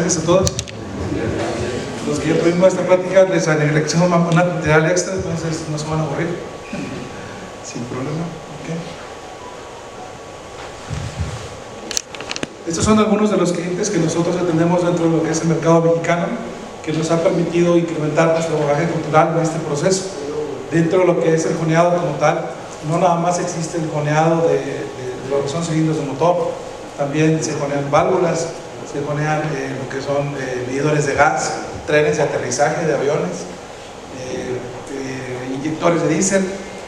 Gracias a todos los que ya tuvimos esta plática. Les agradecemos un material extra, entonces no se van a aburrir sin problema. Okay. Estos son algunos de los clientes que nosotros atendemos dentro de lo que es el mercado mexicano, que nos ha permitido incrementar nuestro bagaje cultural en este proceso. Dentro de lo que es el joneado como tal, no nada más existe el joneado de lo que son cilindros de motor, también se jonean válvulas, se jonean lo que son medidores de gas, trenes de aterrizaje de aviones, inyectores de diésel.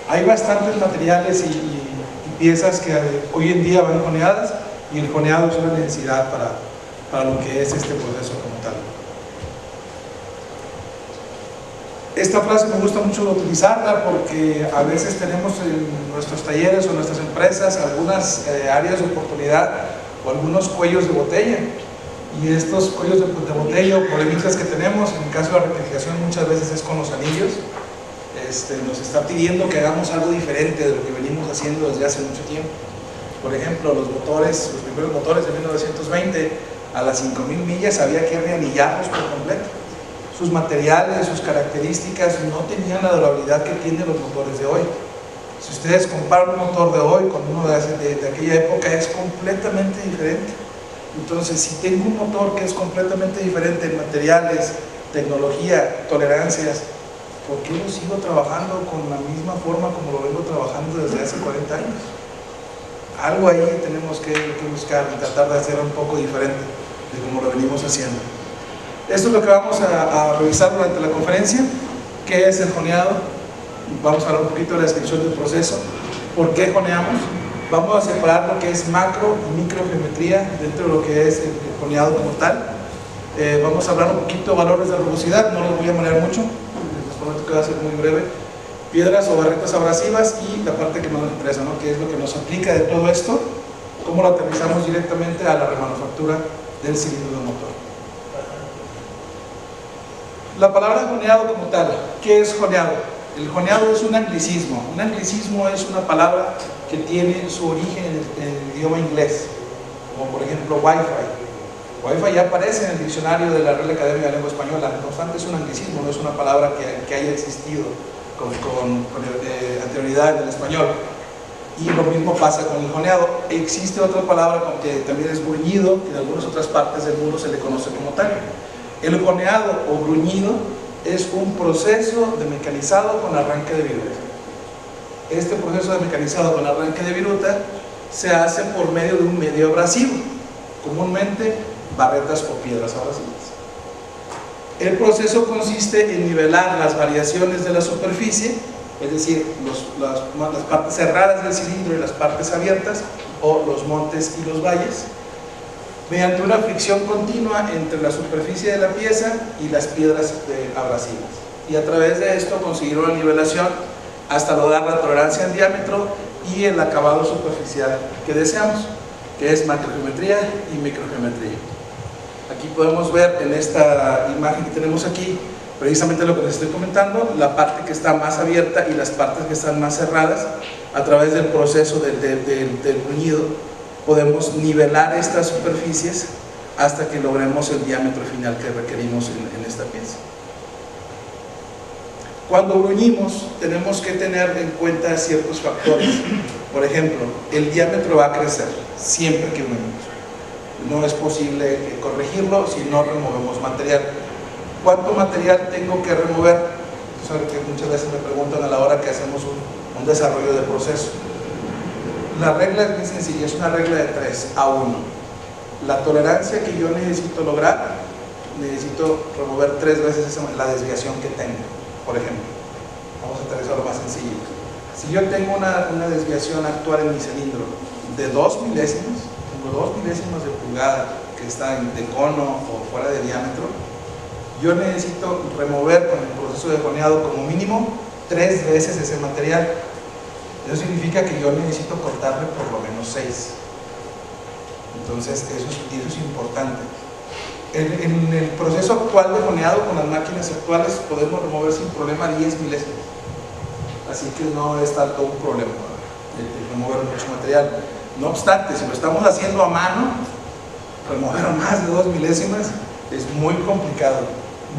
Hay bastantes materiales y piezas que hoy en día van joneadas, y el joneado es una necesidad para lo que es este proceso como tal. Esta frase me gusta mucho utilizarla porque a veces tenemos en nuestros talleres o nuestras empresas algunas áreas de oportunidad o algunos cuellos de botella. Y estos cuellos de botella o problemitas que tenemos, en el caso de la rectificación muchas veces es con los anillos. Nos está pidiendo que hagamos algo diferente de lo que venimos haciendo desde hace mucho tiempo. Por ejemplo, los primeros motores de 1920, a las 5000 millas había que reanillarlos por completo. Sus materiales, sus características no tenían la durabilidad que tienen los motores de hoy. Si ustedes comparan un motor de hoy con uno de aquella época, es completamente diferente. Entonces, si tengo un motor que es completamente diferente en materiales, tecnología, tolerancias, ¿por qué lo sigo trabajando con la misma forma como lo vengo trabajando desde hace 40 años? Algo ahí tenemos que buscar y tratar de hacer un poco diferente de como lo venimos haciendo. Esto es lo que vamos a revisar durante la conferencia. ¿Qué es el joneado? Vamos a hablar un poquito de la descripción del proceso. ¿Por qué joneamos? Vamos a separar lo que es macro y microgeometría dentro de lo que es el joneado como tal. Vamos a hablar un poquito de valores de rugosidad, no los voy a manejar mucho, les prometo que va a ser muy breve. Piedras o barretas abrasivas y la parte que más nos interesa, ¿no? Que es lo que nos aplica de todo esto, cómo lo aterrizamos directamente a la remanufactura del cilindro de motor. La palabra joneado como tal, ¿qué es joneado? El joneado es un anglicismo. Un anglicismo es una palabra que tiene su origen en el idioma inglés, como por ejemplo Wi-Fi. Wi-Fi ya aparece en el diccionario de la Real Academia de Lengua Española, no obstante es un anglicismo, no es una palabra que haya existido con anterioridad en el español. Y lo mismo pasa con el joneado. Existe otra palabra que también es bruñido, que en algunas otras partes del mundo se le conoce como tal. El joneado o bruñido es un proceso de mecanizado con arranque de viruta. Este proceso de mecanizado con arranque de viruta se hace por medio de un medio abrasivo, comúnmente barretas o piedras abrasivas. El proceso consiste en nivelar las variaciones de la superficie, es decir, las partes cerradas del cilindro y las partes abiertas, o los montes y los valles, mediante una fricción continua entre la superficie de la pieza y las piedras abrasivas, y a través de esto conseguir una nivelación hasta lograr la tolerancia en diámetro y el acabado superficial que deseamos, que es macrogeometría y microgeometría. Aquí podemos ver en esta imagen que tenemos aquí precisamente lo que les estoy comentando, la parte que está más abierta y las partes que están más cerradas. A través del proceso del bruñido podemos nivelar estas superficies hasta que logremos el diámetro final que requerimos en esta pieza. Cuando bruñimos tenemos que tener en cuenta ciertos factores. Por ejemplo, el diámetro va a crecer siempre que bruñimos. No es posible corregirlo si no removemos material. ¿Cuánto material tengo que remover? Saben que muchas veces me preguntan a la hora que hacemos un desarrollo de proceso. La regla es muy sencilla, es una regla de 3:1. La tolerancia que yo necesito lograr, necesito remover 3 veces la desviación que tengo. Por ejemplo, vamos a aterrizar lo más sencillo. Si yo tengo una desviación actual en mi cilindro de 2 milésimas, tengo 2 milésimas de pulgada que está de cono o fuera de diámetro, yo necesito remover con el proceso de joneado como mínimo 3 veces ese material. Eso significa que yo necesito cortarle por lo menos 6. Entonces eso es importante. En el proceso actual de joneado con las máquinas actuales podemos remover sin problema 10 milésimas. Así que no es tanto un problema remover mucho material. No obstante, si lo estamos haciendo a mano, remover más de 2 milésimas es muy complicado,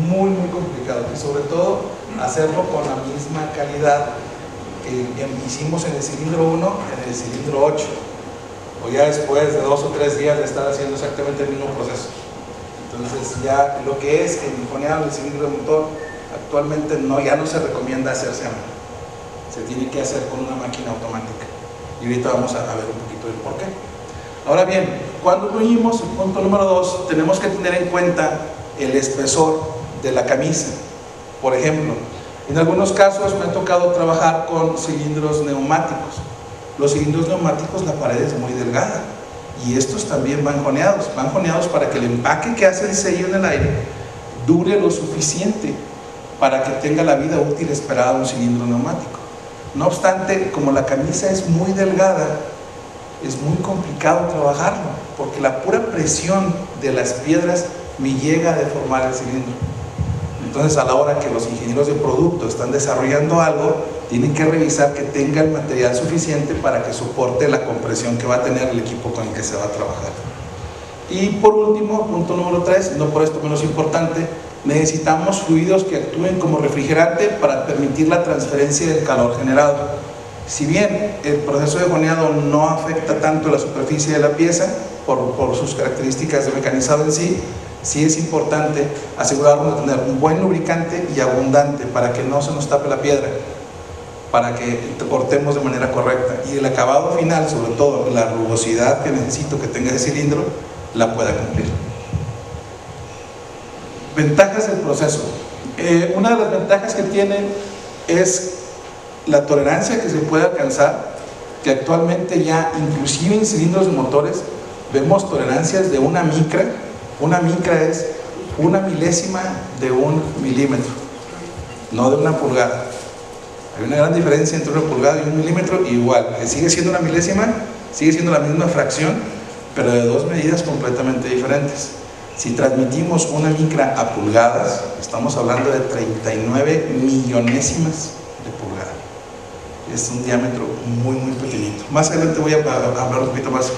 muy complicado, y sobre todo hacerlo con la misma calidad que hicimos en el cilindro 1 en el cilindro 8, o ya después de 2 o 3 días de estar haciendo exactamente el mismo proceso. Entonces ya lo que es el joneado del cilindro de motor actualmente ya no se recomienda hacerse a mano, se tiene que hacer con una máquina automática, y ahorita vamos a ver un poquito del por qué. Ahora bien, cuando bruñimos, punto número 2, tenemos que tener en cuenta el espesor de la camisa. Por ejemplo, en algunos casos me ha tocado trabajar con cilindros neumáticos. Los cilindros neumáticos, la pared es muy delgada, y estos también van joneados para que el empaque que hace el sello en el aire dure lo suficiente para que tenga la vida útil esperada un cilindro neumático. No obstante, como la camisa es muy delgada, es muy complicado trabajarlo, porque la pura presión de las piedras me llega a deformar el cilindro. Entonces, a la hora que los ingenieros de producto están desarrollando algo, tienen que revisar que tenga el material suficiente para que soporte la compresión que va a tener el equipo con el que se va a trabajar. Y por último, punto número 3, no por esto menos importante, necesitamos fluidos que actúen como refrigerante para permitir la transferencia del calor generado. Si bien el proceso de joneado no afecta tanto la superficie de la pieza por sus características de mecanizado en sí, sí es importante asegurarnos de tener un buen lubricante y abundante para que no se nos tape la piedra, para que cortemos de manera correcta, y el acabado final, sobre todo la rugosidad que necesito que tenga ese cilindro, la pueda cumplir. Ventajas del proceso. Una de las ventajas que tiene es la tolerancia que se puede alcanzar, que actualmente ya inclusive en cilindros de motores vemos tolerancias de una micra. Una micra es 1 milésima de 1 milímetro, no de 1 pulgada. Hay una gran diferencia entre 1 pulgada y 1 milímetro, y igual, sigue siendo 1 milésima, sigue siendo la misma fracción, pero de 2 medidas completamente diferentes. Si transmitimos una micra a pulgadas, estamos hablando de 39 millonésimas de pulgada. Es un diámetro muy pequeñito. Más adelante voy a hablar un poquito más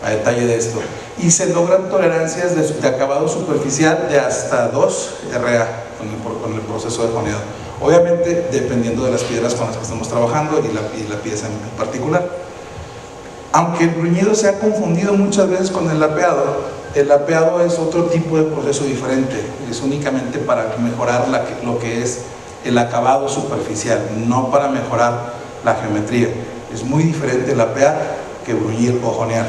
a detalle de esto. Y se logran tolerancias de acabado superficial de hasta 2 RA con el proceso de joneado. Obviamente dependiendo de las piedras con las que estamos trabajando y la pieza en particular. Aunque el bruñido se ha confundido muchas veces con el lapeado es otro tipo de proceso diferente, es únicamente para mejorar lo que es el acabado superficial, no para mejorar la geometría. Es muy diferente lapear que bruñir o jonear,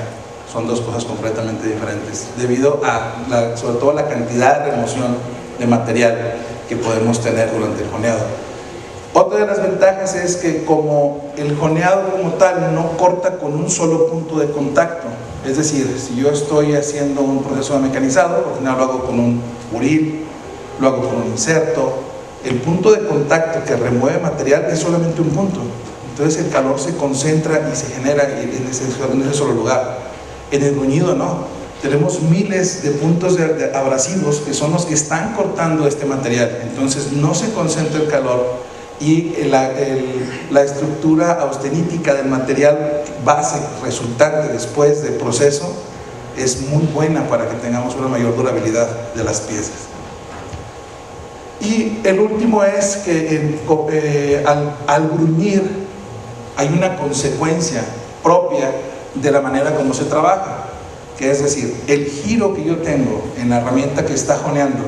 son dos cosas completamente diferentes, debido a sobre todo la cantidad de remoción de material que podemos tener durante el joneado. Otra de las ventajas es que como el joneado como tal no corta con un solo punto de contacto, es decir, si yo estoy haciendo un proceso de mecanizado, por ejemplo, lo hago con un buril, lo hago con un inserto, el punto de contacto que remueve material es solamente un punto, entonces el calor se concentra y se genera en ese solo lugar. En el bruñido no, tenemos miles de puntos de abrasivos que son los que están cortando este material, entonces no se concentra el calor, y la estructura austenítica del material base resultante después del proceso es muy buena para que tengamos una mayor durabilidad de las piezas. Y el último es que al bruñir hay una consecuencia propia de la manera como se trabaja, que es decir, el giro que yo tengo en la herramienta que está joneando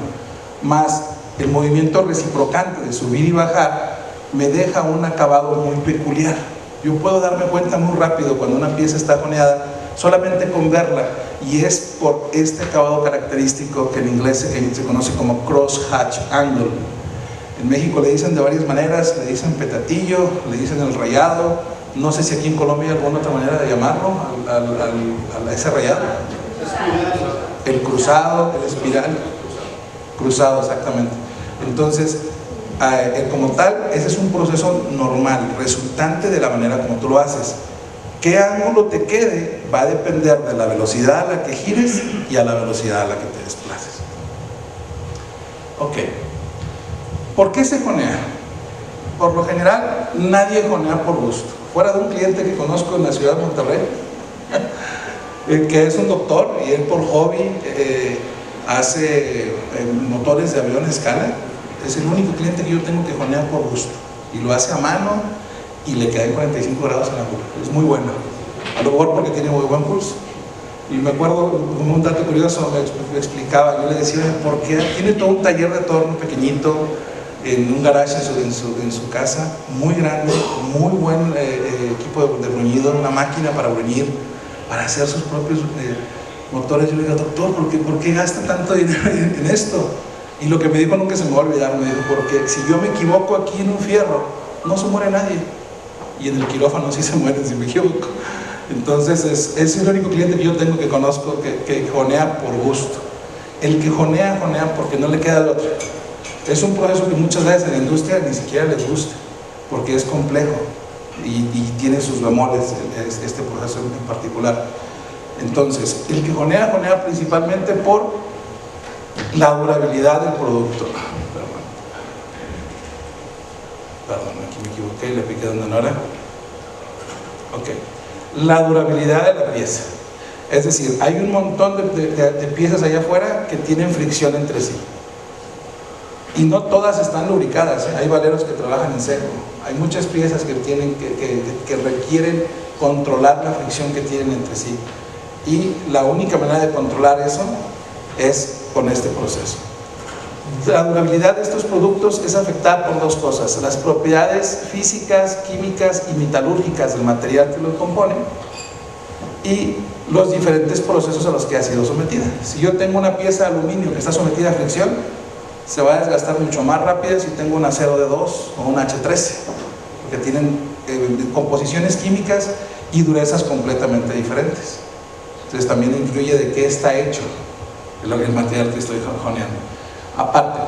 más el movimiento reciprocante de subir y bajar me deja un acabado muy peculiar. Yo puedo darme cuenta muy rápido cuando una pieza está joneada solamente con verla, y es por este acabado característico que en inglés se conoce como cross hatch angle. En México le dicen de varias maneras, le dicen petatillo, le dicen el rayado, no sé si aquí en Colombia hay alguna otra manera de llamarlo a ese rayado. El cruzado, el espiral, cruzado, exactamente. Entonces como tal, ese es un proceso normal, resultante de la manera como tú lo haces. ¿Qué ángulo te quede? Va a depender de la velocidad a la que gires y a la velocidad a la que te desplaces. Ok. ¿Por qué se jonea? Por lo general, nadie jonea por gusto. Fuera de un cliente que conozco en la ciudad de Monterrey, que es un doctor, y él por hobby hace motores de avión a escala. Es el único cliente que yo tengo que jonea por gusto. Y lo hace a mano y le queda en 45 grados en la boca. Es muy bueno. A lo mejor porque tiene muy buen pulso. Y me acuerdo, como un dato curioso, me explicaba, yo le decía, ¿por qué? Tiene todo un taller de torno pequeñito, en un garage en su casa, muy grande, muy buen equipo de bruñido, una máquina para bruñir, para hacer sus propios motores. Yo le digo, doctor, ¿por qué gasta tanto dinero en esto? Y lo que me dijo nunca se me va a olvidar, me dijo, porque si yo me equivoco aquí en un fierro, no se muere nadie. Y en el quirófano sí se mueren si me equivoco. Entonces es el único cliente que yo tengo que conozco que jonea por gusto. El que jonea porque no le queda de otro. Es un proceso que muchas veces en la industria ni siquiera les gusta, porque es complejo y tiene sus bemoles este proceso en particular. Entonces, el que jonea principalmente por la durabilidad del producto. Perdón, aquí me equivoqué, le piqué donde no era. Ok. La durabilidad de la pieza. Es decir, hay un montón de piezas allá afuera que tienen fricción entre sí. Y no todas están lubricadas, ¿eh? Hay valeros que trabajan en seco. Hay muchas piezas que requieren controlar la fricción que tienen entre sí. Y la única manera de controlar eso es con este proceso. La durabilidad de estos productos es afectada por dos cosas: las propiedades físicas, químicas y metalúrgicas del material que lo compone y los diferentes procesos a los que ha sido sometida. Si yo tengo una pieza de aluminio que está sometida a fricción, se va a desgastar mucho más rápido si tengo un acero de 2 o un H13, porque tienen composiciones químicas y durezas completamente diferentes. Entonces también influye de qué está hecho el material que estoy joneando. Aparte,